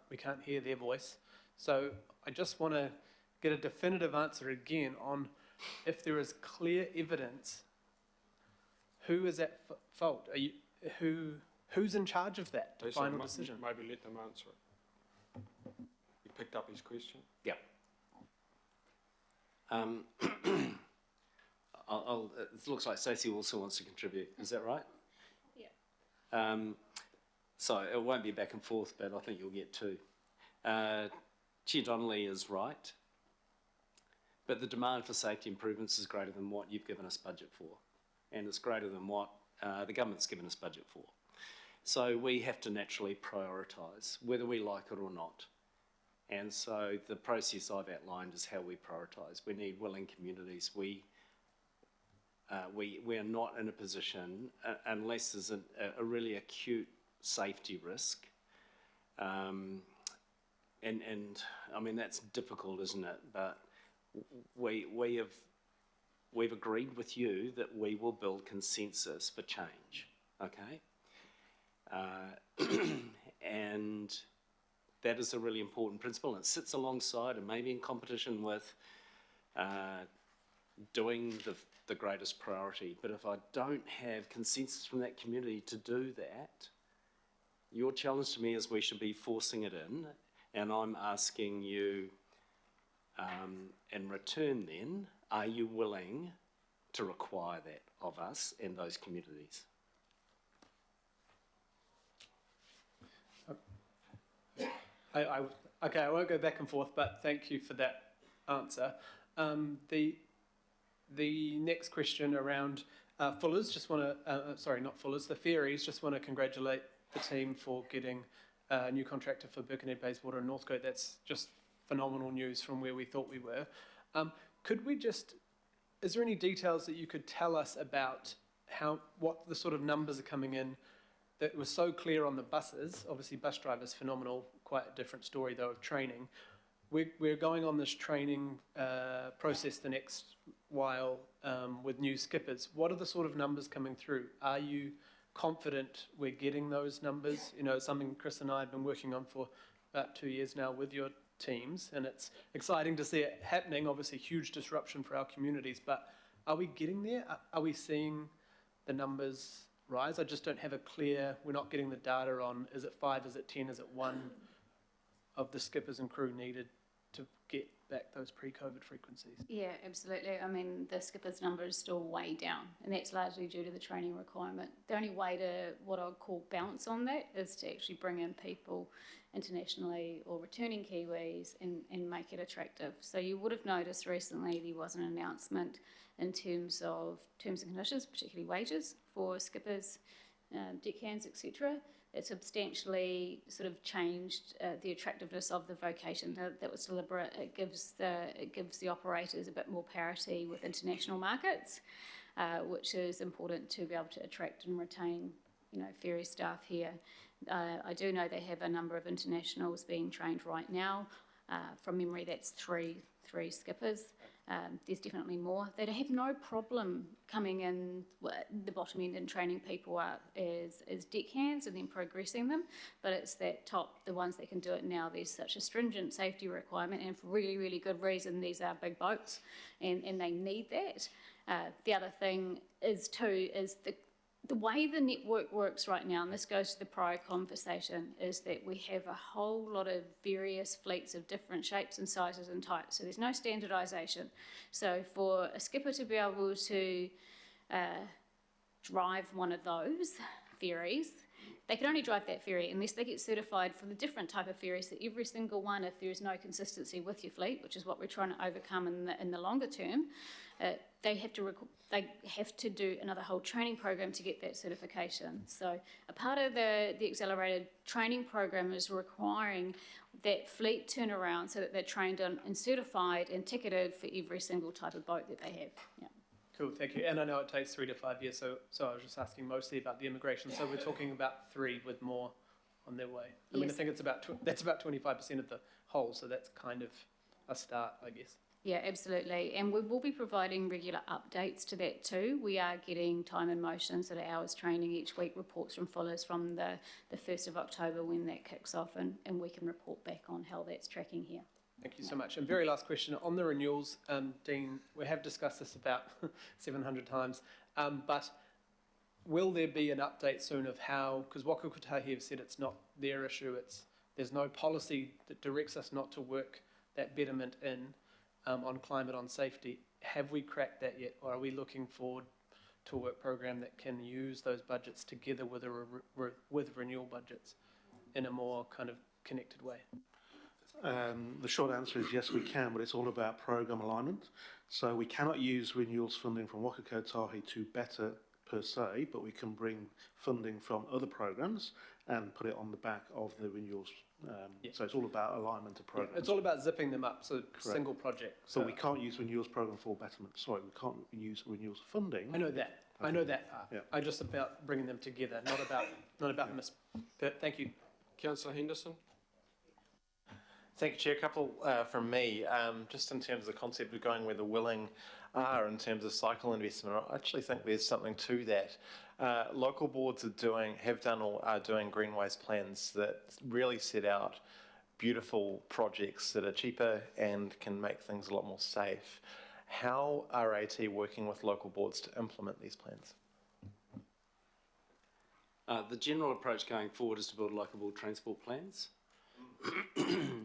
we can't hear their voice. So I just want to get a definitive answer again on if there is clear evidence. Who is at fault? Who's in charge of that final decision? Maybe let them answer it. You picked up his question? Yeah. It looks like Stacey also wants to contribute. Is that right? Yeah. So it won't be back and forth, but I think you'll get two. Chair Donnelly is right, but the demand for safety improvements is greater than what you've given us budget for, and it's greater than what the government's given us budget for. So we have to naturally prioritise, whether we like it or not. And so the process I've outlined is how we prioritise. We need willing communities. We're not in a position, unless there's a really acute safety risk, and I mean, that's difficult, isn't it? But we've agreed with you that we will build consensus for change, okay? And that is a really important principle, and it sits alongside and maybe in competition with doing the greatest priority. But if I don't have consensus from that community to do that, your challenge to me is we should be forcing it in, and I'm asking you in return then, are you willing to require that of us and those communities? Okay, I won't go back and forth, but thank you for that answer. The next question around Fuller's, just want to, sorry, not Fuller's, the ferries, just want to congratulate the team for getting a new contractor for Birkenhead, Bayswater and Northcote. That's just phenomenal news from where we thought we were. Could we just, is there any details that you could tell us about what the sort of numbers are coming in that was so clear on the buses? Obviously bus drivers, phenomenal, quite a different story though of training. We're going on this training process the next while with new skippers. What are the sort of numbers coming through? Are you confident we're getting those numbers? You know, it's something Chris and I have been working on for about 2 years now with your teams, and it's exciting to see it happening. Obviously huge disruption for our communities, but are we getting there? Are we seeing the numbers rise? I just don't have a clear, we're not getting the data on, is it 5, is it 10, is it 1 of the skippers and crew needed to get back those pre-COVID frequencies? Yeah, absolutely. I mean, the skippers number is still way down, and that's largely due to the training requirement. The only way to, what I'd call bounce on that, is to actually bring in people internationally or returning Kiwis and make it attractive. So you would have noticed recently there was an announcement in terms of terms and conditions, particularly wages for skippers, deckhands, etc. It substantially sort of changed the attractiveness of the vocation. That was deliberate. It gives the operators a bit more parity with international markets, which is important to be able to attract and retain, you know, ferry staff here. I do know they have a number of internationals being trained right now. From memory, that's three skippers. There's definitely more. They have no problem coming in the bottom end and training people up as deckhands and then progressing them, but it's that top, the ones that can do it now. There's such a stringent safety requirement, and for really, really good reason. These are big boats, and they need that. The other thing is the way the network works right now, and this goes to the prior conversation, is that we have a whole lot of various fleets of different shapes and sizes and types. So there's no standardisation. So for a skipper to be able to drive one of those ferries, they can only drive that ferry unless they get certified for the different type of ferries. So every single one, if there is no consistency with your fleet, which is what we're trying to overcome in the longer term, they have to do another whole training program to get that certification. So a part of the accelerated training program is requiring that fleet turnaround so that they're trained on and certified and ticketed for every single type of boat that they have. Yeah. Cool, thank you. And I know it takes 3 to 5 years, so I was just asking mostly about the immigration. So we're talking about 3 with more on their way. I mean, I think it's that's about 25% of the whole, so that's kind of a start, I guess. Yeah, absolutely. And we will be providing regular updates to that too. We are getting time and motion, sort of hours training each week, reports from Fullers from the 1st of October when that kicks off, and we can report back on how that's tracking here. Thank you so much. And very last question on the renewals, Dean, we have discussed this about 700 times, but will there be an update soon of how, because Waka Kotahi have said it's not their issue, there's no policy that directs us not to work that betterment in on climate, on safety. Have we cracked that yet, or are we looking forward to a work program that can use those budgets together with renewal budgets in a more kind of connected way? The short answer is yes, we can, but it's all about program alignment. So we cannot use renewals funding from Waka Kotahi to better per se, but we can bring funding from other programs and put it on the back of the renewals. So it's all about alignment of programs. It's all about zipping them up, so Correct. single project. So we can't use renewals program for betterment. Sorry, we can't use renewals funding. I know that. I know that part. Yeah. I just about bringing them together, not about Thank you. Councillor Henderson? Thank you, Chair. A couple from me. Just in terms of the concept of going where the willing are in terms of cycle investment, I actually think there's something to that. Local boards have done or are doing green waste plans that really set out beautiful projects that are cheaper and can make things a lot more safe. How are AT working with local boards to implement these plans? The general approach going forward is to build local board transport plans.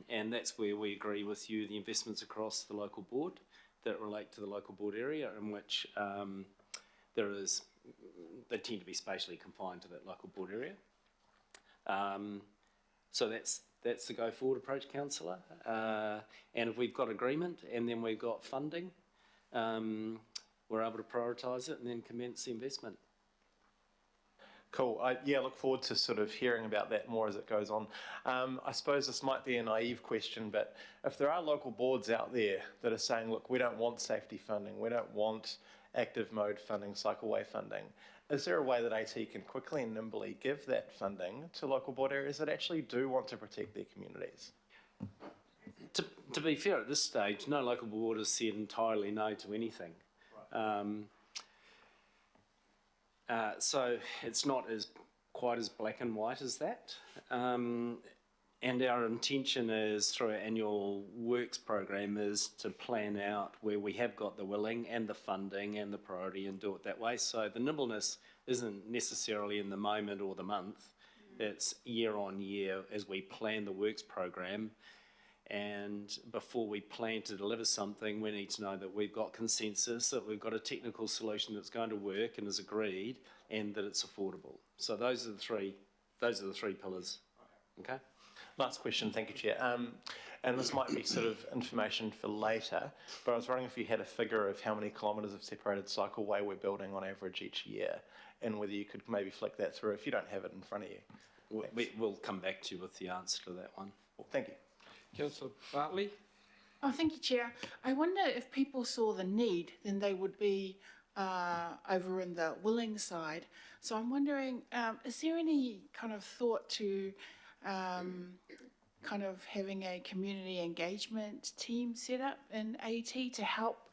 And that's where we agree with you, the investments across the local board that relate to the local board area, in which they tend to be spatially confined to that local board area. So that's the go forward approach, councillor. And if we've got agreement and then we've got funding, we're able to prioritise it and then commence the investment. Cool. I look forward to sort of hearing about that more as it goes on. I suppose this might be a naive question, but if there are local boards out there that are saying, look, we don't want safety funding, we don't want active mode funding, cycleway funding, is there a way that AT can quickly and nimbly give that funding to local board areas that actually do want to protect their communities? To be fair, at this stage, no local board has said entirely no to anything. Right. So it's not quite as black and white as that. And our intention is, through our annual works program, is to plan out where we have got the willing and the funding and the priority and do it that way. So the nimbleness isn't necessarily in the moment or the month. It's year on year as we plan the works program. And before we plan to deliver something, we need to know that we've got consensus, that we've got a technical solution that's going to work and is agreed, and that it's affordable. So those are the three pillars. Okay. Last question, thank you, Chair. And this might be sort of information for later, but I was wondering if you had a figure of how many kilometres of separated cycleway we're building on average each year, and whether you could maybe flick that through if you don't have it in front of you. We'll come back to you with the answer to that one. Well, thank you. Councillor Bartley? Oh, thank you, Chair. I wonder if people saw the need, then they would be over in the willing side. So I'm wondering, is there any kind of thought to kind of having a community engagement team set up in AT to help,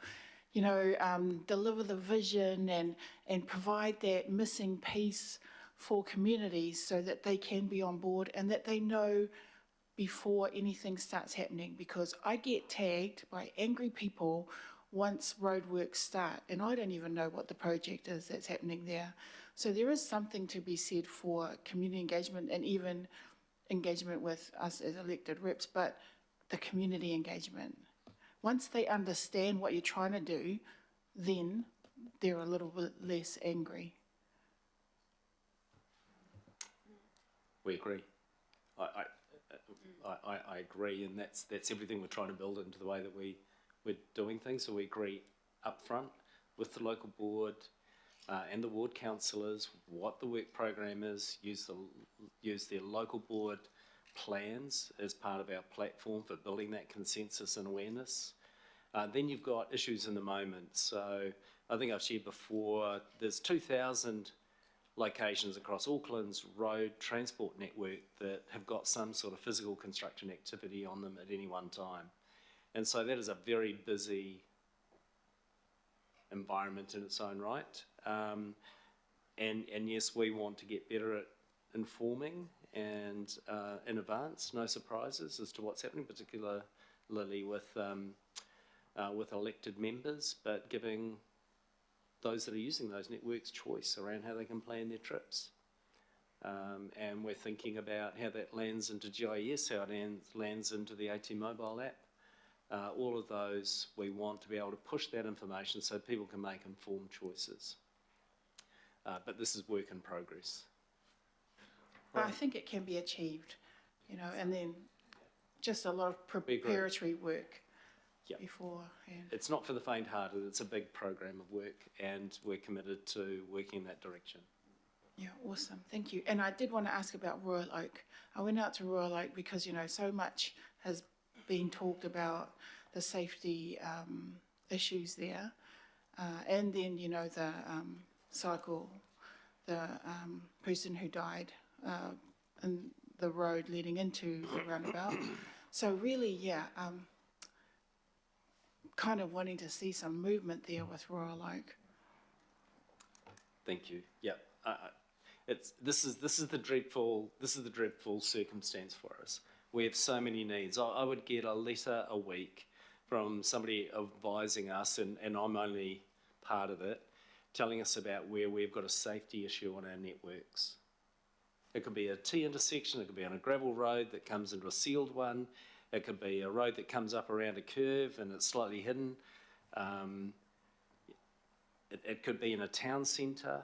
deliver the vision and provide that missing piece for communities so that they can be on board and that they know before anything starts happening? Because I get tagged by angry people once roadworks start, and I don't even know what the project is that's happening there. So there is something to be said for community engagement and even engagement with us as elected reps, but the community engagement. Once they understand what you're trying to do, then they're a little bit less angry. We agree. I agree, and that's everything we're trying to build into the way that we're doing things. So we agree up front with the local board and the ward councillors what the work program is. Use their local board plans as part of our platform for building that consensus and awareness. Then you've got issues in the moment. So I think I've shared before, there's 2,000 locations across Auckland's road transport network that have got some sort of physical construction activity on them at any one time. And so that is a very busy environment in its own right. And yes, we want to get better at informing and in advance, no surprises as to what's happening, particularly with elected members, but giving those that are using those networks choice around how they can plan their trips. And we're thinking about how that lands into GIS, how it lands into the AT mobile app. All of those, we want to be able to push that information so people can make informed choices. But this is work in progress. But I think it can be achieved, you know, and then just a lot of preparatory work Yep. beforehand. It's not for the faint-hearted, it's a big program of work, and we're committed to working in that direction. Yeah, awesome. Thank you. And I did want to ask about Royal Oak. I went out to Royal Oak because, you know, so much has been talked about the safety issues there. And then, you know, the person who died in the road leading into the roundabout. So really, yeah, kind of wanting to see some movement there with Royal Oak. Thank you. Yeah, this is the dreadful circumstance for us. We have so many needs. I would get a letter a week from somebody advising us, and I'm only part of it, telling us about where we've got a safety issue on our networks. It could be a T intersection, it could be on a gravel road that comes into a sealed one, it could be a road that comes up around a curve and it's slightly hidden. It could be in a town centre.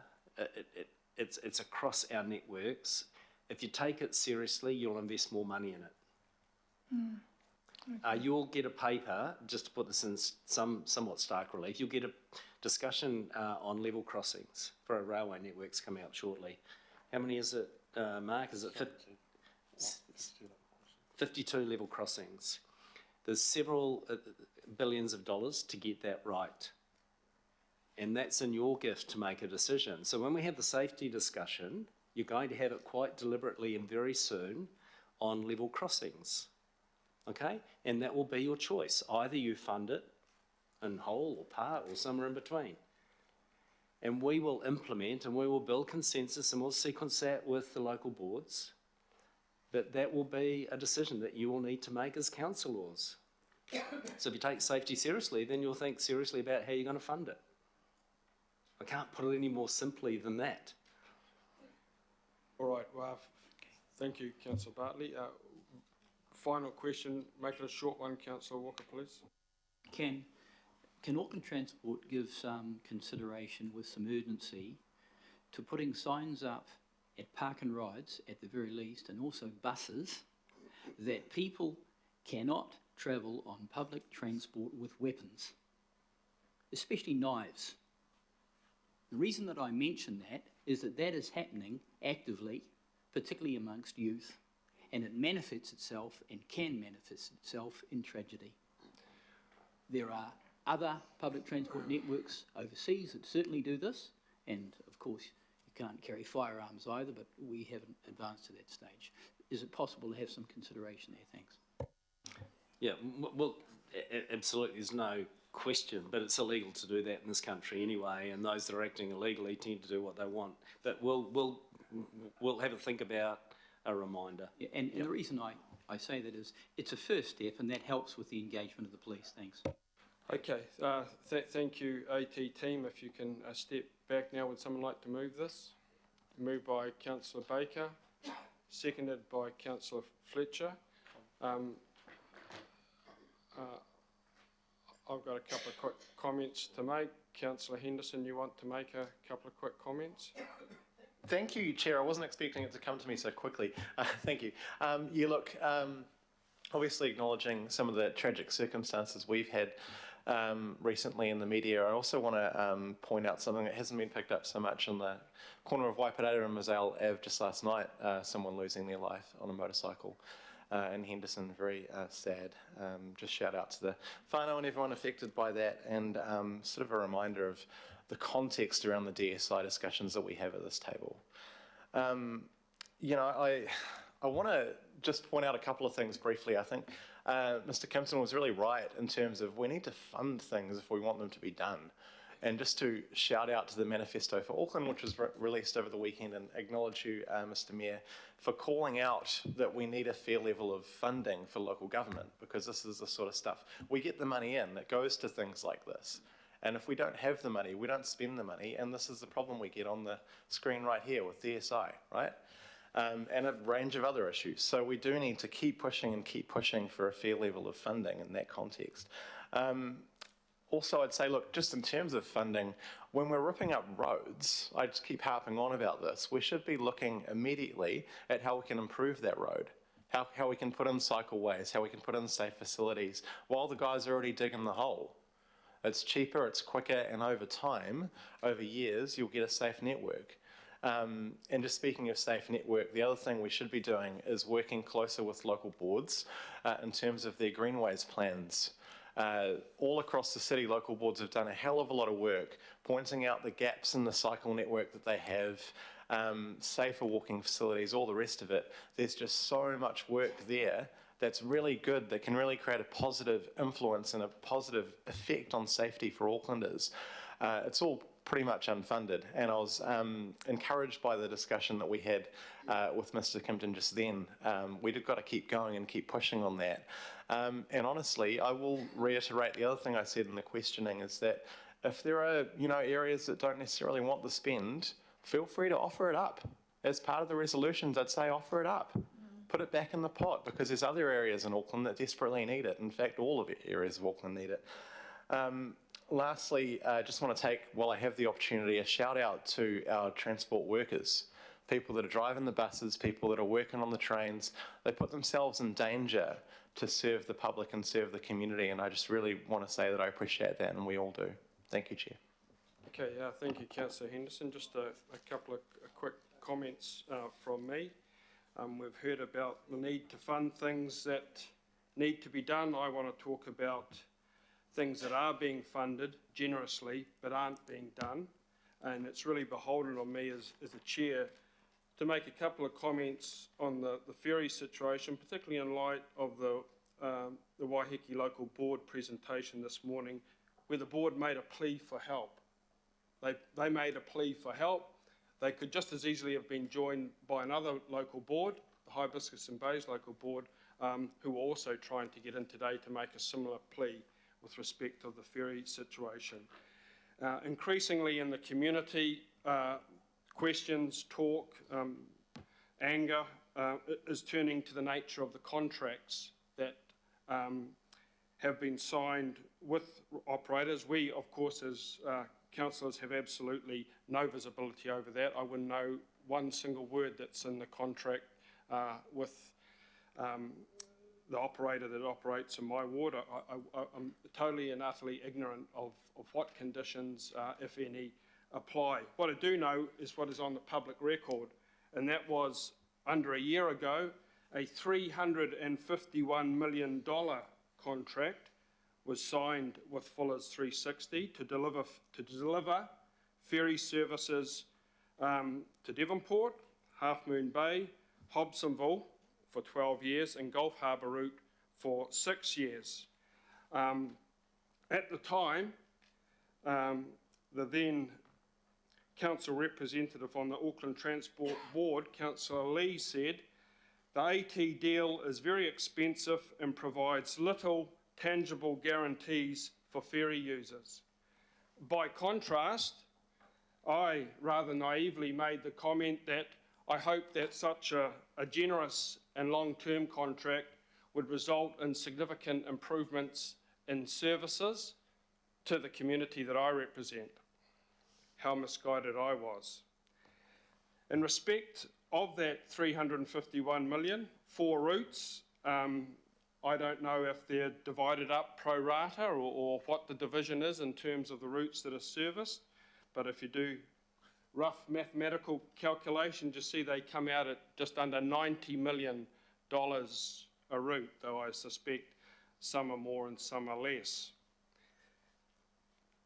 It's across our networks. If you take it seriously, you'll invest more money in it. Okay. You'll get a paper, just to put this in somewhat stark relief, you'll get a discussion on level crossings for our railway networks coming up shortly. How many is it, Mark? Is it 52 level crossings? There's several billions of dollars to get that right. And that's in your gift to make a decision. So when we have the safety discussion, you're going to have it quite deliberately and very soon on level crossings. Okay? And that will be your choice. Either you fund it in whole or part or somewhere in between. And we will implement and we will build consensus and we'll sequence that with the local boards. That will be a decision that you will need to make as councillors. So if you take safety seriously, then you'll think seriously about how you're going to fund it. I can't put it any more simply than that. All right, well, thank you, Councillor Bartley. Final question, make it a short one, Councillor Walker, please. Can Auckland Transport give some consideration with some urgency to putting signs up at park and rides at the very least, and also buses, that people cannot travel on public transport with weapons, especially knives? The reason that I mention that is that that is happening actively, particularly amongst youth, and it manifests itself and can manifest itself in tragedy. There are other public transport networks overseas that certainly do this, and of course you can't carry firearms either, but we haven't advanced to that stage. Is it possible to have some consideration there? Thanks. Yeah, well, absolutely, there's no question, but it's illegal to do that in this country anyway, and those that are acting illegally tend to do what they want. But we'll have a think about a reminder. Yeah, and the reason I say that is it's a first step, and that helps with the engagement of the police. Thanks. Okay, thank you, AT team. If you can step back now, would someone like to move this? Moved by Councillor Baker, seconded by Councillor Fletcher. I've got a couple of quick comments to make. Councillor Henderson, you want to make a couple of quick comments? Thank you, Chair. I wasn't expecting it to come to me so quickly. Thank you. Obviously acknowledging some of the tragic circumstances we've had recently in the media, I also want to point out something that hasn't been picked up so much on the corner of Waiparaira and Mazal Ave just last night, someone losing their life on a motorcycle. In Henderson, very sad. Just shout out to the whānau and everyone affected by that, and sort of a reminder of the context around the DSI discussions that we have at this table. I want to just point out a couple of things briefly. I think Mr. Kimpton was really right in terms of we need to fund things if we want them to be done. And just to shout out to the manifesto for Auckland, which was released over the weekend, and acknowledge you, Mr. Mayor, for calling out that we need a fair level of funding for local government, because this is the sort of stuff. We get the money in that goes to things like this. And if we don't have the money, we don't spend the money, and this is the problem we get on the screen right here with DSI, right? And a range of other issues. So we do need to keep pushing for a fair level of funding in that context. Also, I'd say, look, just in terms of funding, when we're ripping up roads, I just keep harping on about this, we should be looking immediately at how we can improve that road, how we can put in cycleways, how we can put in safe facilities, while the guys are already digging the hole. It's cheaper, it's quicker, and over time, over years, you'll get a safe network. And just speaking of safe network, the other thing we should be doing is working closer with local boards in terms of their greenways plans. All across the city, local boards have done a hell of a lot of work pointing out the gaps in the cycle network that they have, safer walking facilities, all the rest of it. There's just so much work there that's really good, that can really create a positive influence and a positive effect on safety for Aucklanders. It's all pretty much unfunded, and I was encouraged by the discussion that we had with Mr. Kimpton just then. We've got to keep going and keep pushing on that. And honestly, I will reiterate the other thing I said in the questioning is that if there are, areas that don't necessarily want the spend, feel free to offer it up. As part of the resolutions, I'd say offer it up. Put it back in the pot, because there's other areas in Auckland that desperately need it. In fact, all of the areas of Auckland need it. Lastly, I just want to take, while I have the opportunity, a shout out to our transport workers, people that are driving the buses, people that are working on the trains. They put themselves in danger to serve the public and serve the community, and I just really want to say that I appreciate that, and we all do. Thank you, Chair. Okay, thank you, Councillor Henderson. Just a couple of quick comments from me. We've heard about the need to fund things that need to be done. I want to talk about things that are being funded generously but aren't being done. And it's really beholden on me as a chair to make a couple of comments on the ferry situation, particularly in light of the Waiheke Local Board presentation this morning, where the board made a plea for help. They made a plea for help. They could just as easily have been joined by another local board, the Hibiscus and Bays Local Board, who were also trying to get in today to make a similar plea with respect to the ferry situation. Increasingly in the community, questions, talk, anger is turning to the nature of the contracts that have been signed with operators. We, of course, as councillors have absolutely no visibility over that. I wouldn't know one single word that's in the contract with the operator that operates in my ward. I'm totally and utterly ignorant of what conditions, if any, apply. What I do know is what is on the public record, and that was, under a year ago, a $351 million contract was signed with Fuller's 360 to deliver ferry services to Devonport, Half Moon Bay, Hobsonville for 12 years, and Gulf Harbour Route for 6 years. At the time, the then council representative on the Auckland Transport Board, Councillor Lee, said, "The AT deal is very expensive and provides little tangible guarantees for ferry users." By contrast, I rather naively made the comment that I hope that such a generous and long-term contract would result in significant improvements in services to the community that I represent. How misguided I was. In respect of that $351 million, 4 routes, I don't know if they're divided up pro rata or what the division is in terms of the routes that are serviced, but if you do rough mathematical calculations, you see they come out at just under $90 million a route, though I suspect some are more and some are less.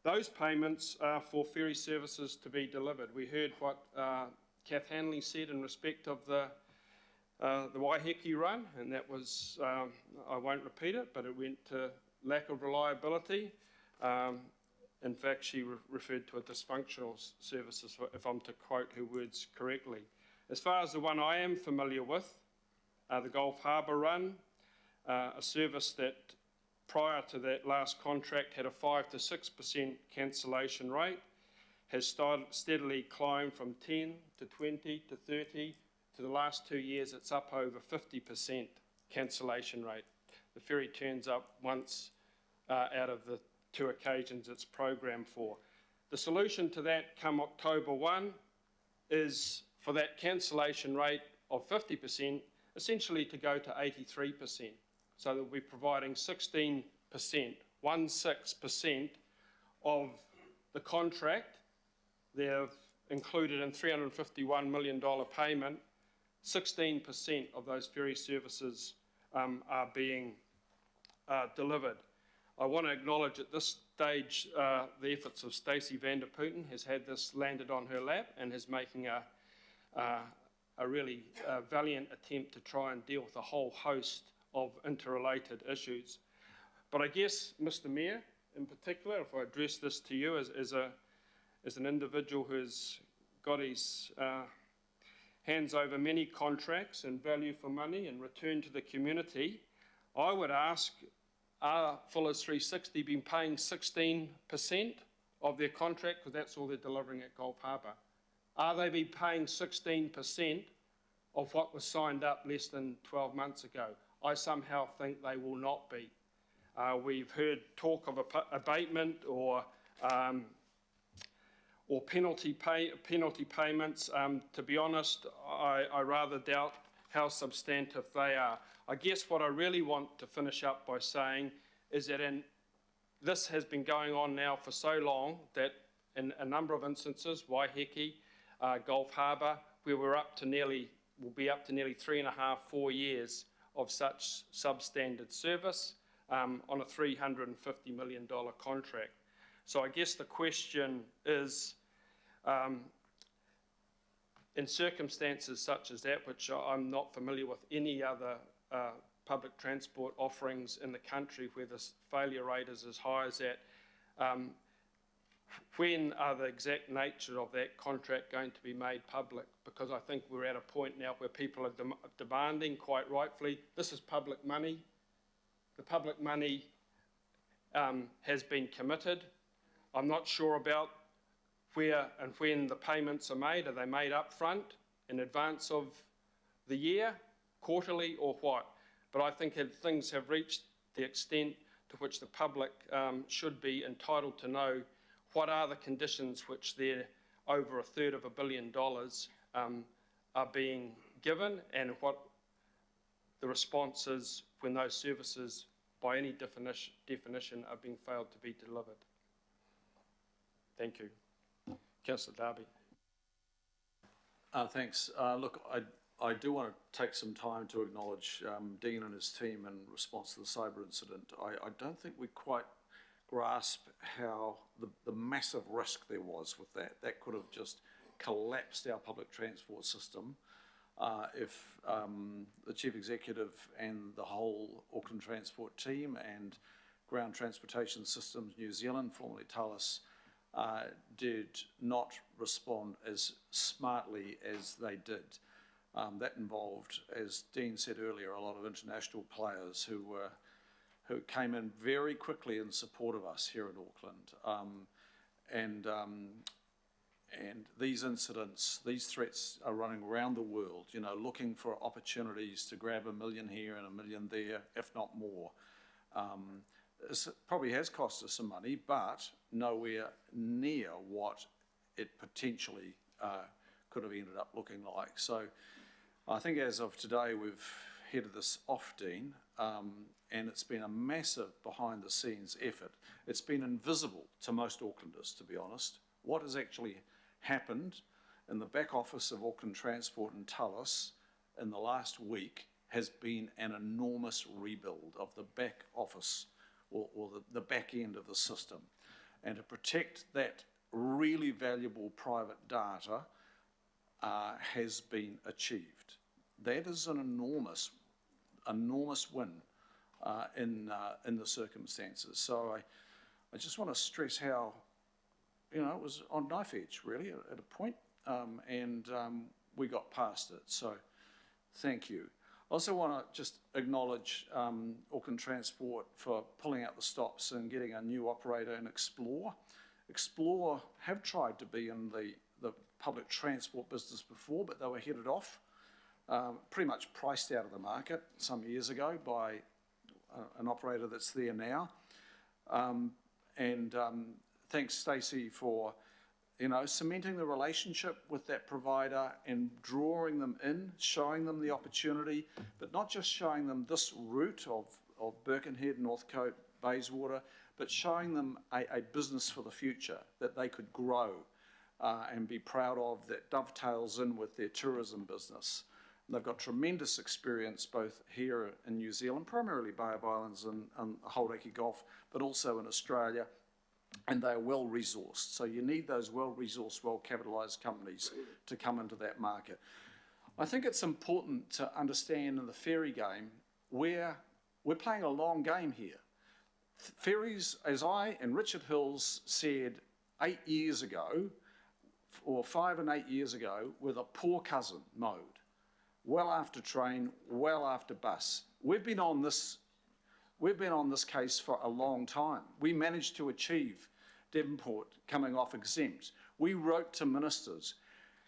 Those payments are for ferry services to be delivered. We heard what Kath Hanley said in respect of the the Waiheke run, and that was, I won't repeat it, but it went to lack of reliability. In fact, she referred to a dysfunctional service, if I'm to quote her words correctly. As far as the one I am familiar with, the Gulf Harbour run, a service that prior to that last contract had a 5 to 6% cancellation rate, has steadily climbed from 10 to 20 to 30. To the last 2 years, it's up over 50% cancellation rate. The ferry turns up once out of the 2 occasions it's programmed for. The solution to that come October 1 is for that cancellation rate of 50% essentially to go to 83%. So they'll be providing 16%, 16% of the contract. They've included in $351 million payment, 16% of those ferry services are being delivered. I want to acknowledge at this stage the efforts of Stacey van der Putten, has had this landed on her lap and is making a really valiant attempt to try and deal with a whole host of interrelated issues. But I guess, Mr. Mayor, in particular, if I address this to you as an individual who has got his hands over many contracts and value for money and return to the community, I would ask, are Fuller's 360 been paying 16% of their contract, because that's all they're delivering at Gulf Harbour? Are they been paying 16% of what was signed up less than 12 months ago? I somehow think they will not be. We've heard talk of abatement or penalty payments. To be honest, I rather doubt how substantive they are. I guess what I really want to finish up by saying is that this has been going on now for so long that in a number of instances, Waiheke, Gulf Harbour, where will be up to nearly 3.5, 4 years of such substandard service on a $350 million contract. So I guess the question is, in circumstances such as that, which I'm not familiar with any other public transport offerings in the country where the failure rate is as high as that, when are the exact nature of that contract going to be made public? Because I think we're at a point now where people are demanding, quite rightfully, this is public money. The public money has been committed. I'm not sure about where and when the payments are made. Are they made up front, in advance of the year, quarterly, or what? But I think if things have reached the extent to which the public should be entitled to know what are the conditions which they're over $333 billion are being given, and what the response is when those services, by any definition, are being failed to be delivered. Thank you. Councillor Darby. Thanks. Look, I do want to take some time to acknowledge Dean and his team in response to the cyber incident. I don't think we quite grasp how the massive risk there was with that. That could have just collapsed our public transport system if the Chief Executive and the whole Auckland Transport team and Ground Transportation Systems New Zealand, formerly TALIS, did not respond as smartly as they did. That involved, as Dean said earlier, a lot of international players who came in very quickly in support of us here in Auckland. And these incidents, these threats are running around the world, you know, looking for opportunities to grab $1 million here and $1 million there, if not more. It probably has cost us some money, but nowhere near what it potentially could have ended up looking like. So I think as of today, we've headed this off, Dean, and it's been a massive behind-the-scenes effort. It's been invisible to most Aucklanders, to be honest. What has actually happened in the back office of Auckland Transport and TALIS in the last week has been an enormous rebuild of the back office or the back end of the system. And to protect that really valuable private data has been achieved. that is an enormous win in the circumstances. So I just want to stress how, it was on knife edge really at a point, and we got past it. So thank you. I also want to just acknowledge Auckland Transport for pulling out the stops and getting a new operator in Explore. Explore have tried to be in the public transport business before, but they were headed off, pretty much priced out of the market some years ago by an operator that's there now. Thanks, Stacey, for cementing the relationship with that provider and drawing them in, showing them the opportunity, but not just showing them this route of Birkenhead, Northcote, Bayswater, but showing them a business for the future that they could grow and be proud of, that dovetails in with their tourism business. And they've got tremendous experience both here in New Zealand, primarily Bay of Islands and Hauraki Gulf, but also in Australia. And they are well resourced. So you need those well resourced, well capitalised companies to come into that market. I think it's important to understand in the ferry game, we're playing a long game here. Ferries, as I and Richard Hills said 8 years ago, or 5 and 8 years ago, were the poor cousin mode. Well after train, well after bus. We've been on this case for a long time. We managed to achieve Devonport coming off exempt. We wrote to ministers.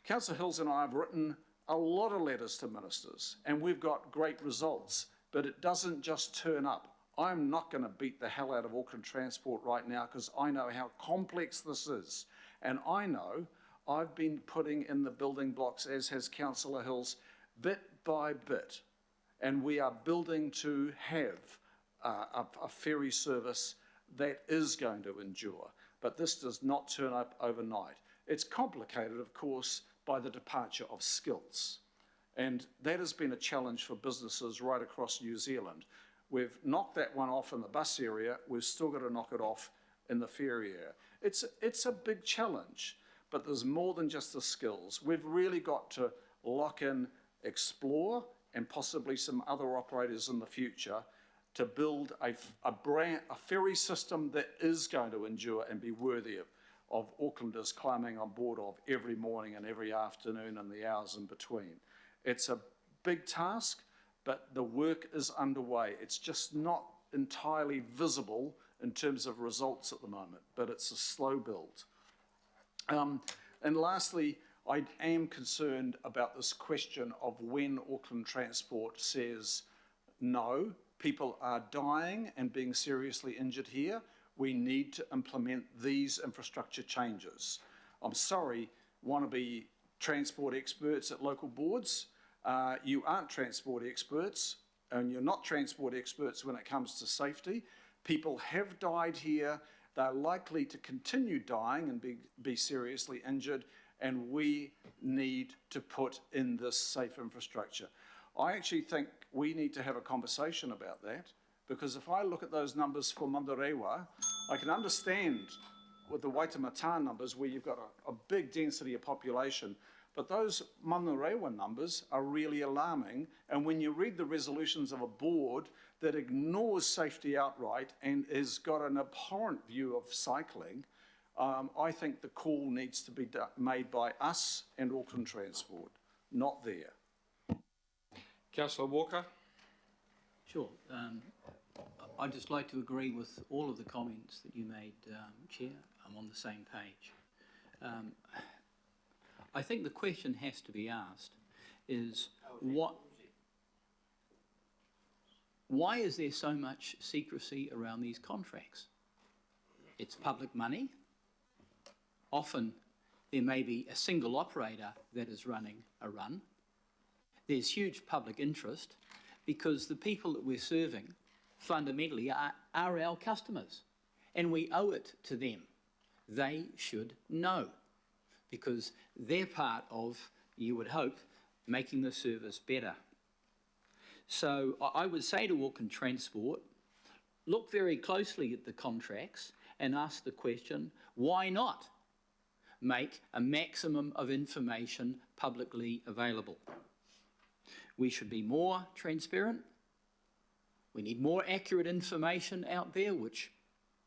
Councillor Hills and I have written a lot of letters to ministers, and we've got great results, but it doesn't just turn up. I'm not going to beat the hell out of Auckland Transport right now because I know how complex this is. And I know I've been putting in the building blocks, as has Councillor Hills, bit by bit. And we are building to have a ferry service that is going to endure. But this does not turn up overnight. It's complicated, of course, by the departure of skills. And that has been a challenge for businesses right across New Zealand. We've knocked that one off in the bus area. We've still got to knock it off in the ferry area. It's a big challenge, but there's more than just the skills. We've really got to lock in Explore and possibly some other operators in the future to build a ferry system that is going to endure and be worthy of Aucklanders climbing on board of every morning and every afternoon and the hours in between. It's a big task, but the work is underway. It's just not entirely visible in terms of results at the moment, but it's a slow build. And lastly, I am concerned about this question of when Auckland Transport says no, people are dying and being seriously injured here. We need to implement these infrastructure changes. I'm sorry, wannabe transport experts at local boards, you aren't transport experts, and you're not transport experts when it comes to safety. People have died here. They're likely to continue dying and be seriously injured, and we need to put in this safe infrastructure. I actually think we need to have a conversation about that, because if I look at those numbers for Mandarewa, I can understand with the Waitemata numbers where you've got a big density of population, but those Mandarewa numbers are really alarming. And when you read the resolutions of a board that ignores safety outright and has got an abhorrent view of cycling, I think the call needs to be made by us and Auckland Transport, not there. Councillor Walker. Sure. I'd just like to agree with all of the comments that you made, Chair. I'm on the same page. I think the question has to be asked is why is there so much secrecy around these contracts? It's public money. Often there may be a single operator that is running a run. There's huge public interest because the people that we're serving fundamentally are our customers, and we owe it to them. They should know, because they're part of, you would hope, making the service better. So I would say to Auckland Transport, look very closely at the contracts and ask the question, why not make a maximum of information publicly available? We should be more transparent. We need more accurate information out there, which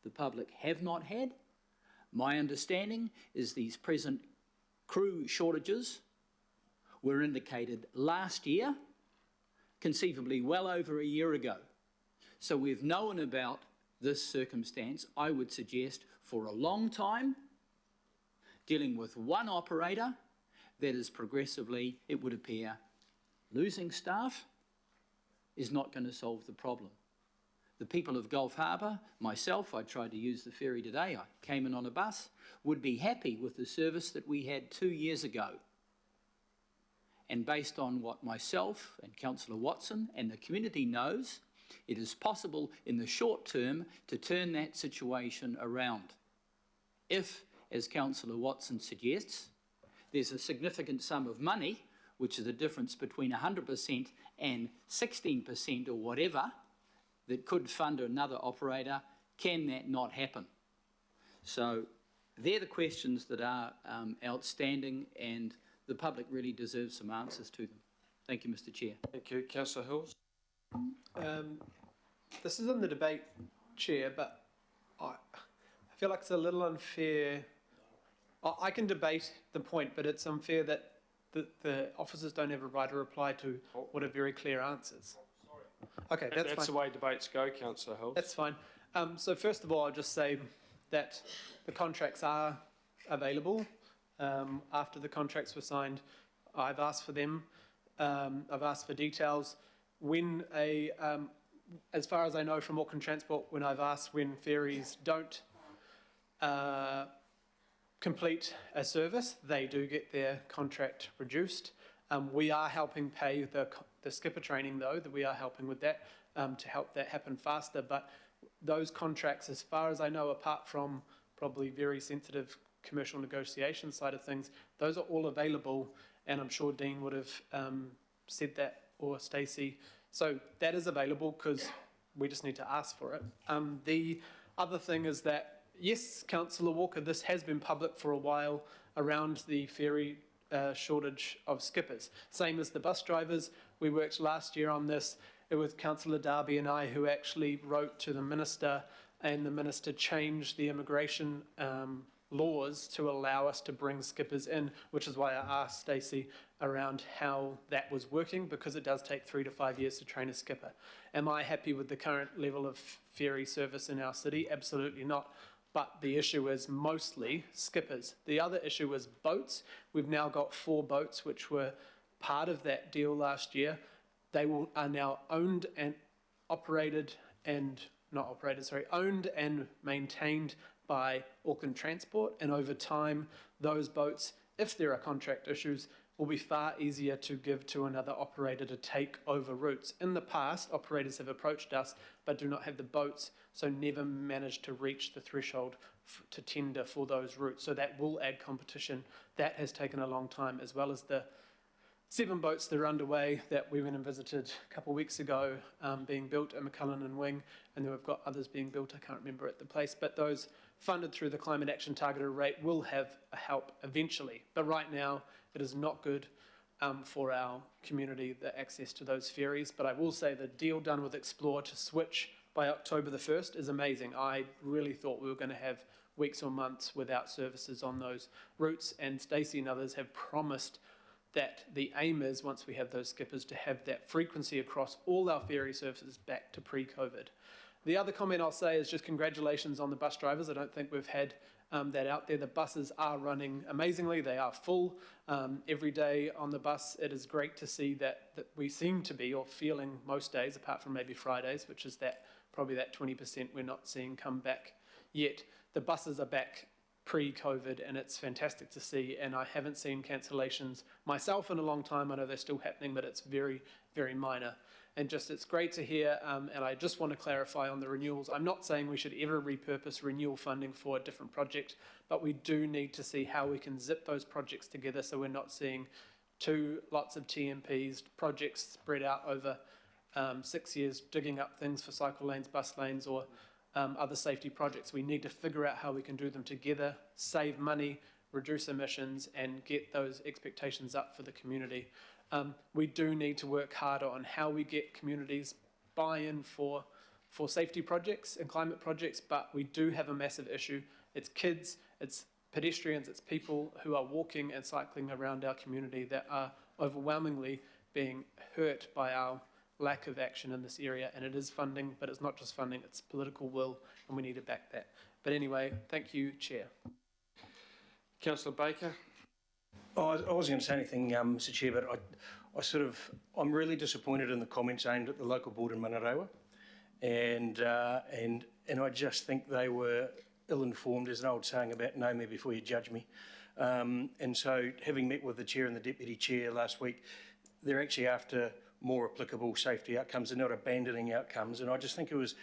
the public have not had. My understanding is these present crew shortages were indicated last year, conceivably well over a year ago. So we've known about this circumstance, I would suggest, for a long time, dealing with one operator that is progressively, it would appear, losing staff is not going to solve the problem. The people of Gulf Harbour, myself, I tried to use the ferry today, I came in on a bus, would be happy with the service that we had 2 years ago. And based on what myself and Councillor Watson and the community knows, it is possible in the short term to turn that situation around. If, as Councillor Watson suggests, there's a significant sum of money, which is the difference between 100% and 16% or whatever, that could fund another operator, can that not happen? So they're the questions that are outstanding, and the public really deserves some answers to them. Thank you, Mr. Chair. Thank you. Councillor Hills? This is in the debate, Chair, but I feel like it's a little unfair. I can debate the point, but it's unfair that the officers don't have a right to reply to what are very clear answers. Okay, that's the fine. way debates go, Councillor Hills. That's fine. So first of all, I'll just say that the contracts are available. After the contracts were signed, I've asked for them. I've asked for details. When as far as I know from Auckland Transport, when I've asked when ferries don't complete a service, they do get their contract reduced. We are helping pay the skipper training, though, that we are helping with that to help that happen faster. But those contracts, as far as I know, apart from probably very sensitive commercial negotiation side of things, those are all available, and I'm sure Dean would have said that, or Stacey. So that is available because we just need to ask for it. The other thing is that, yes, Councillor Walker, this has been public for a while around the ferry shortage of skippers. Same as the bus drivers. We worked last year on this. It was Councillor Darby and I who actually wrote to the Minister, and the Minister changed the immigration laws to allow us to bring skippers in, which is why I asked Stacey around how that was working, because it does take 3 to 5 years to train a skipper. Am I happy with the current level of ferry service in our city? Absolutely not. But the issue is mostly skippers. The other issue is boats. We've now got 4 boats which were part of that deal last year. They are now owned and owned and maintained by Auckland Transport, and over time those boats, if there are contract issues, will be far easier to give to another operator to take over routes. In the past, operators have approached us but do not have the boats, so never managed to reach the threshold to tender for those routes. So that will add competition. That has taken a long time, as well as the 7 boats that are underway that we went and visited a couple of weeks ago, being built at McCullen and Wing, and then we've got others being built, I can't remember at the place, but those funded through the Climate Action Targeted Rate will have a help eventually. But right now, it is not good for our community, the access to those ferries. But I will say the deal done with Explore to switch by October the 1st is amazing. I really thought we were going to have weeks or months without services on those routes, and Stacey and others have promised that the aim is, once we have those skippers, to have that frequency across all our ferry services back to pre-COVID. The other comment I'll say is just congratulations on the bus drivers. I don't think we've had that out there. The buses are running amazingly. They are full every day on the bus. It is great to see that we seem to be, or feeling most days, apart from maybe Fridays, which is that probably that 20% we're not seeing come back yet. The buses are back pre-COVID, and it's fantastic to see, and I haven't seen cancellations myself in a long time. I know they're still happening, but it's very, very minor. And just, it's great to hear, and I just want to clarify on the renewals. I'm not saying we should ever repurpose renewal funding for a different project, but we do need to see how we can zip those projects together so we're not seeing lots of TMPs, projects spread out over 6 years, digging up things for cycle lanes, bus lanes, or other safety projects. We need to figure out how we can do them together, save money, reduce emissions, and get those expectations up for the community. We do need to work harder on how we get communities buy-in for safety projects and climate projects, but we do have a massive issue. It's kids, it's pedestrians, it's people who are walking and cycling around our community that are overwhelmingly being hurt by our lack of action in this area. And it is funding, but it's not just funding, it's political will, and we need to back that. But anyway, thank you, Chair. Councillor Baker. Oh, I wasn't going to say anything, Mr. Chair, but I'm really disappointed in the comments aimed at the local board in Manarewa, and I just think they were ill-informed. There's an old saying about know me before you judge me, and so having met with the chair and the deputy chair last week, they're actually after more applicable safety outcomes and not abandoning outcomes. And I just think it's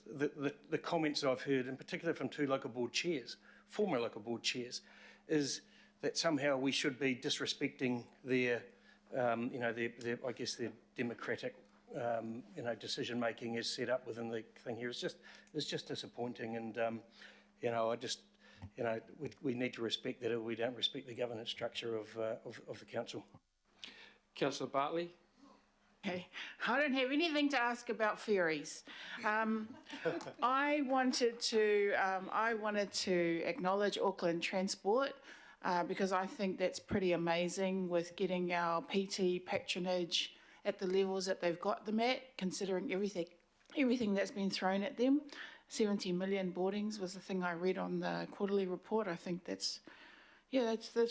the comments that I've heard, in particular from two local board chairs, former local board chairs, is that somehow we should be disrespecting their, I guess their democratic, decision making is set up within the thing here. It's just disappointing, and we need to respect that, or we don't respect the governance structure of the council. Councillor Bartley. Okay, I don't have anything to ask about ferries. I wanted to acknowledge Auckland Transport because I think that's pretty amazing with getting our PT patronage at the levels that they've got them at, considering everything that's been thrown at them. 70 million boardings was the thing I read on the quarterly report. I think that's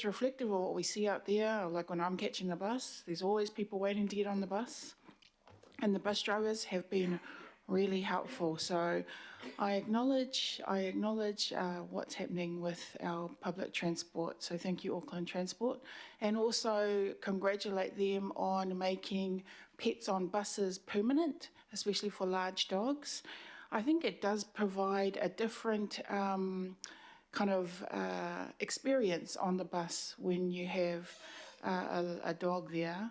reflective of what we see out there. Like when I'm catching the bus, there's always people waiting to get on the bus, and the bus drivers have been really helpful. So I acknowledge what's happening with our public transport. So thank you, Auckland Transport, and also congratulate them on making pets on buses permanent, especially for large dogs. I think it does provide a different experience on the bus when you have a dog there.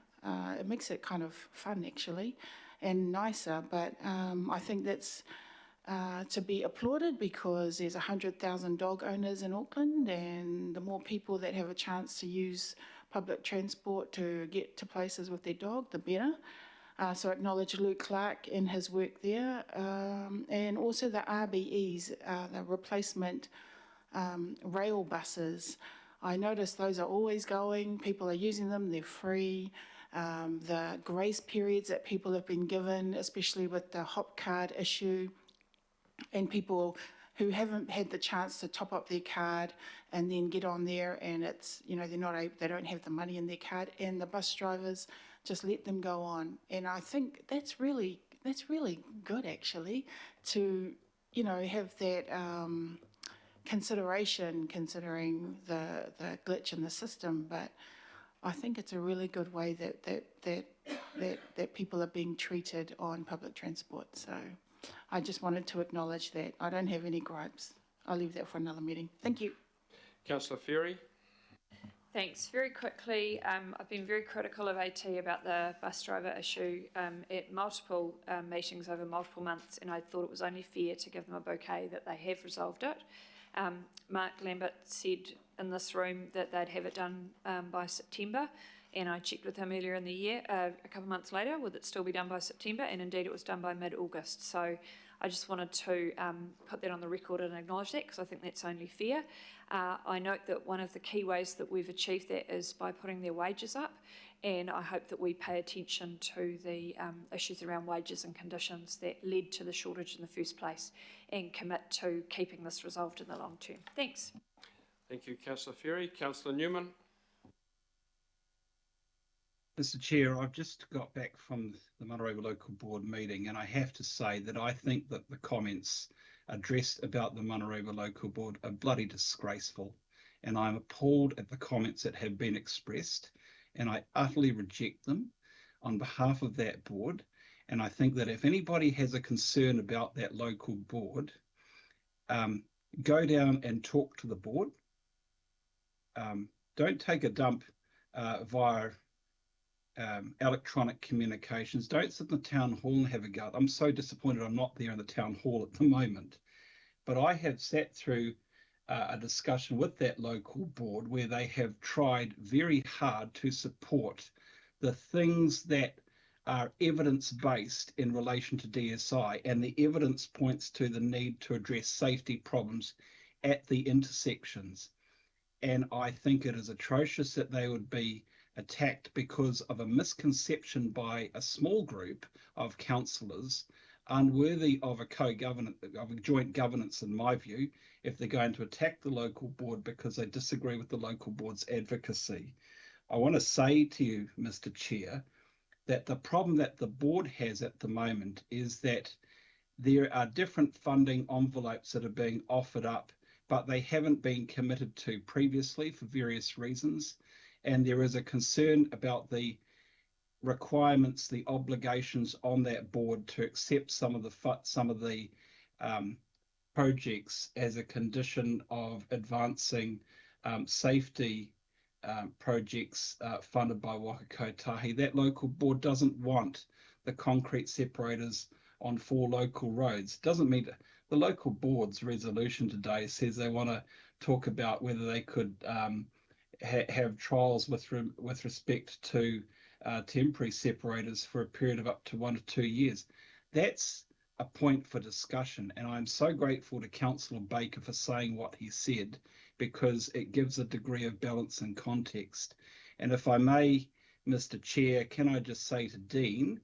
It makes it kind of fun, actually, and nicer. But I think that's to be applauded, because there's 100,000 dog owners in Auckland, and the more people that have a chance to use public transport to get to places with their dog, the better. So I acknowledge Luke Clark in his work there, and also the RBEs, the replacement rail buses. I notice those are always going, people are using them, they're free. The grace periods that people have been given, especially with the hop card issue, and people who haven't had the chance to top up their card and then get on there, and it's, they don't have the money in their card, and the bus drivers just let them go on. And I think that's really good, actually, to have that consideration, considering the glitch in the system. But I think it's a really good way that people are being treated on public transport. So I just wanted to acknowledge that. I don't have any gripes. I'll leave that for another meeting. Thank you. Councillor Ferry. Thanks. Very quickly, I've been very critical of AT about the bus driver issue at multiple meetings over multiple months, and I thought it was only fair to give them a bouquet that they have resolved it. Mark Lambert said in this room that they'd have it done by September, and I checked with him earlier in the year, a couple of months later, would it still be done by September? And indeed it was done by mid-August. So I just wanted to put that on the record and acknowledge that, because I think that's only fair. I note that one of the key ways that we've achieved that is by putting their wages up, and I hope that we pay attention to the issues around wages and conditions that led to the shortage in the first place, and commit to keeping this resolved in the long term. Thanks. Thank you, Councillor Ferry. Councillor Newman. Mr. Chair, I've just got back from the Manarewa Local Board meeting, and I have to say that I think that the comments addressed about the Manarewa Local Board are bloody disgraceful, and I'm appalled at the comments that have been expressed, and I utterly reject them on behalf of that board. And I think that if anybody has a concern about that local board, go down and talk to the board. Don't take a dump via electronic communications. Don't sit in the town hall and have a go. I'm so disappointed I'm not there in the town hall at the moment. But I have sat through a discussion with that local board where they have tried very hard to support the things that are evidence-based in relation to DSI, and the evidence points to the need to address safety problems at the intersections. And I think it is atrocious that they would be attacked because of a misconception by a small group of councillors, unworthy of a joint governance, in my view, if they're going to attack the local board because they disagree with the local board's advocacy. I want to say to you, Mr. Chair, that the problem that the board has at the moment is that there are different funding envelopes that are being offered up, but they haven't been committed to previously for various reasons. And there is a concern about the requirements, the obligations on that board to accept some of the projects as a condition of advancing safety projects funded by Waka Kotahi. That local board doesn't want the concrete separators on 4 local roads. Doesn't mean the local board's resolution today says they want to talk about whether they could have trials with respect to temporary separators for a period of up to 1 to 2 years. That's a point for discussion, and I'm so grateful to Councillor Baker for saying what he said, because it gives a degree of balance and context. And if I may, Mr. Chair, can I just say to Dean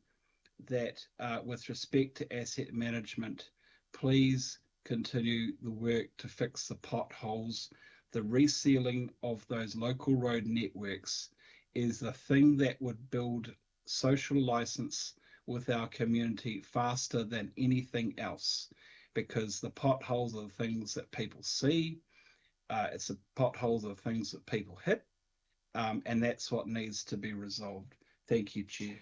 that with respect to asset management, please continue the work to fix the potholes. The resealing of those local road networks is the thing that would build social license with our community faster than anything else, because the potholes are the things that people see, it's the potholes are the things that people hit, and that's what needs to be resolved. Thank you, Chair.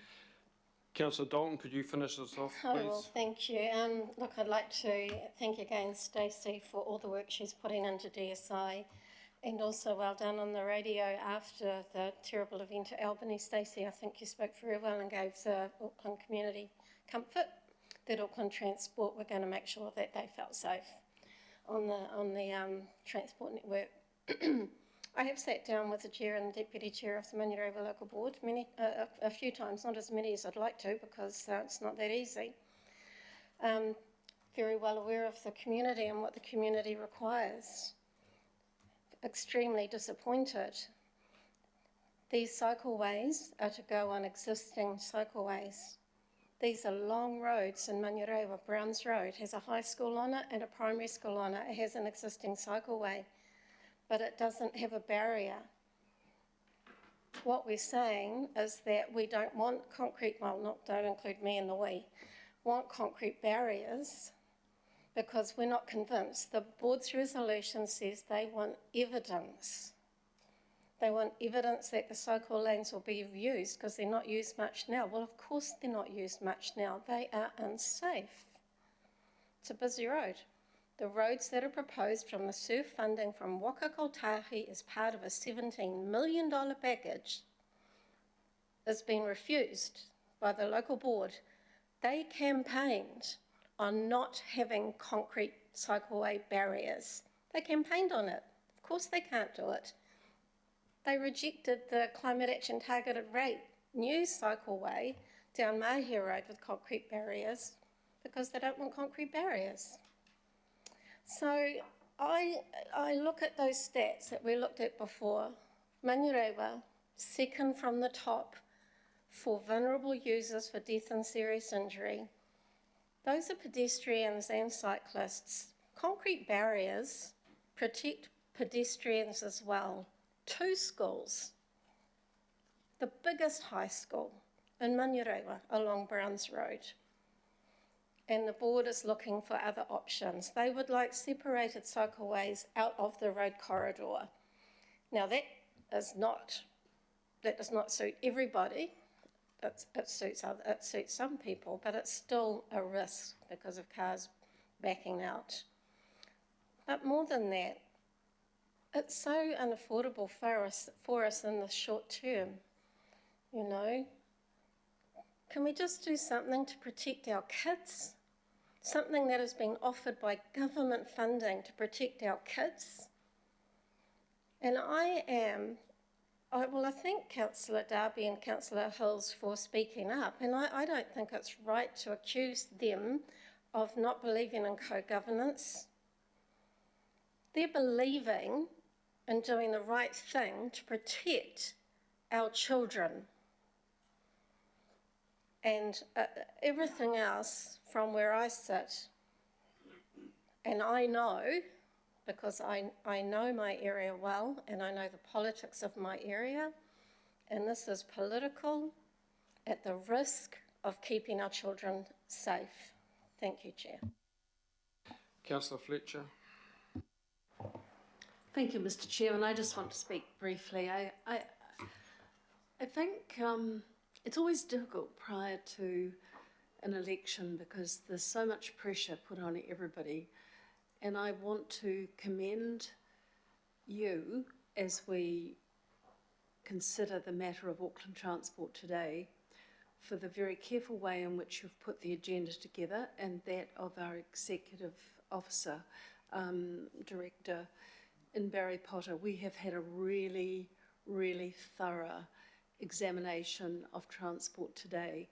Councillor Dalton, could you finish this off, please? Oh, well, thank you. Look, I'd like to thank again Stacey for all the work she's putting into DSI, and also well done on the radio after the terrible event at Albany. Stacey, I think you spoke very well and gave the Auckland community comfort that Auckland Transport were going to make sure that they felt safe on the transport network. I have sat down with the chair and the deputy chair of the Manurewa Local Board a few times, not as many as I'd like to, because it's not that easy. Very well aware of the community and what the community requires. Extremely disappointed. These cycleways are to go on existing cycleways. These are long roads in Manurewa. Browns Road has a high school on it and a primary school on it. It has an existing cycleway, but it doesn't have a barrier. What we're saying is that we don't want concrete, well, don't include me in the we, want concrete barriers, because we're not convinced. The board's resolution says they want evidence. They want evidence that the cycle lanes will be used, because they're not used much now. Well, of course they're not used much now. They are unsafe. It's a busy road. The roads that are proposed from the SURF funding from Waka Kotahi as part of a $17 million package has been refused by the local board. They campaigned on not having concrete cycleway barriers. They campaigned on it. Of course they can't do it. They rejected the Climate Action Targeted Rate new cycleway down Mahia Road with concrete barriers because they don't want concrete barriers. So I look at those stats that we looked at before. Manurewa, second from the top for vulnerable users for death and serious injury. Those are pedestrians and cyclists. Concrete barriers protect pedestrians as well. 2 schools, the biggest high school in Manurewa along Browns Road. And the board is looking for other options. They would like separated cycleways out of the road corridor. Now that does not suit everybody. It suits some people, but it's still a risk because of cars backing out. But more than that, it's so unaffordable for us in the short term, you know. Can we just do something to protect our kids? Something that is being offered by government funding to protect our kids? And I am I thank Councillor Darby and Councillor Hills for speaking up, and I don't think it's right to accuse them of not believing in co-governance. They're believing in doing the right thing to protect our children. And everything else from where I sit, and I know, because I know my area well and I know the politics of my area, and this is political at the risk of keeping our children safe. Thank you, Chair. Councillor Fletcher. Thank you, Mr. Chairman. I just want to speak briefly. I think it's always difficult prior to an election because there's so much pressure put on everybody. And I want to commend you as we consider the matter of Auckland Transport today for the very careful way in which you've put the agenda together, and that of our executive officer, director in Barry Potter. We have had a really, really thorough examination of transport today,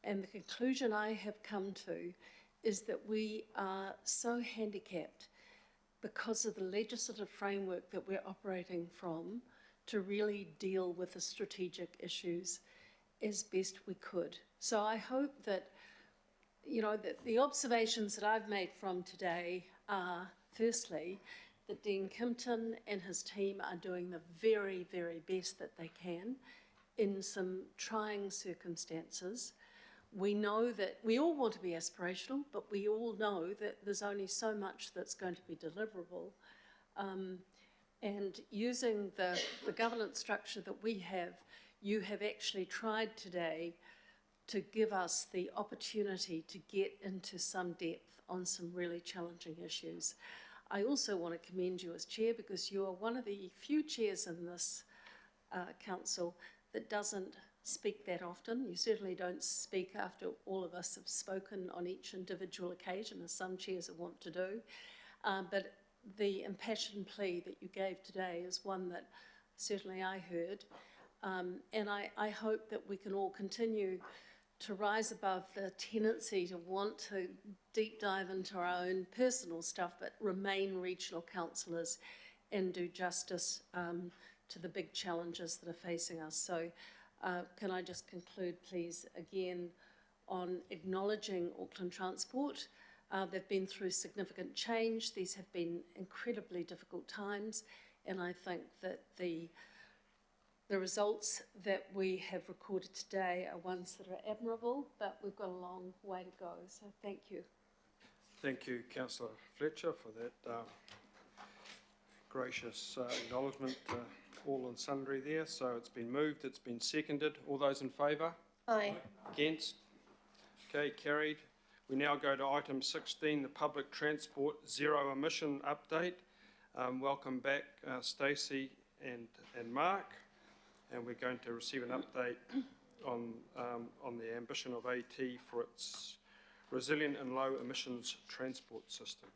and the conclusion I have come to is that we are so handicapped because of the legislative framework that we're operating from to really deal with the strategic issues as best we could. So I hope that, you know, that the observations that I've made from today are, firstly, that Dean Kimpton and his team are doing the very, very best that they can in some trying circumstances. We know that we all want to be aspirational, but we all know that there's only so much that's going to be deliverable. And using the governance structure that we have, you have actually tried today to give us the opportunity to get into some depth on some really challenging issues. I also want to commend you as chair because you are one of the few chairs in this council that doesn't speak that often. You certainly don't speak after all of us have spoken on each individual occasion, as some chairs are wont to do. But the impassioned plea that you gave today is one that certainly I heard. And I hope that we can all continue to rise above the tendency to want to deep dive into our own personal stuff, but remain regional councillors and do justice to the big challenges that are facing us. So can I just conclude, please, again, on acknowledging Auckland Transport. They've been through significant change. These have been incredibly difficult times, and I think that the results that we have recorded today are ones that are admirable, but we've got a long way to go. So thank you. Thank you, Councillor Fletcher, for that gracious acknowledgement, all and sundry there. So it's been moved, it's been seconded. All those in favour? Aye. Against? Okay, carried. We now go to item 16, the public transport zero emission update. Welcome back, Stacey and Mark. And we're going to receive an update on the ambition of AT for its resilient and low emissions transport system.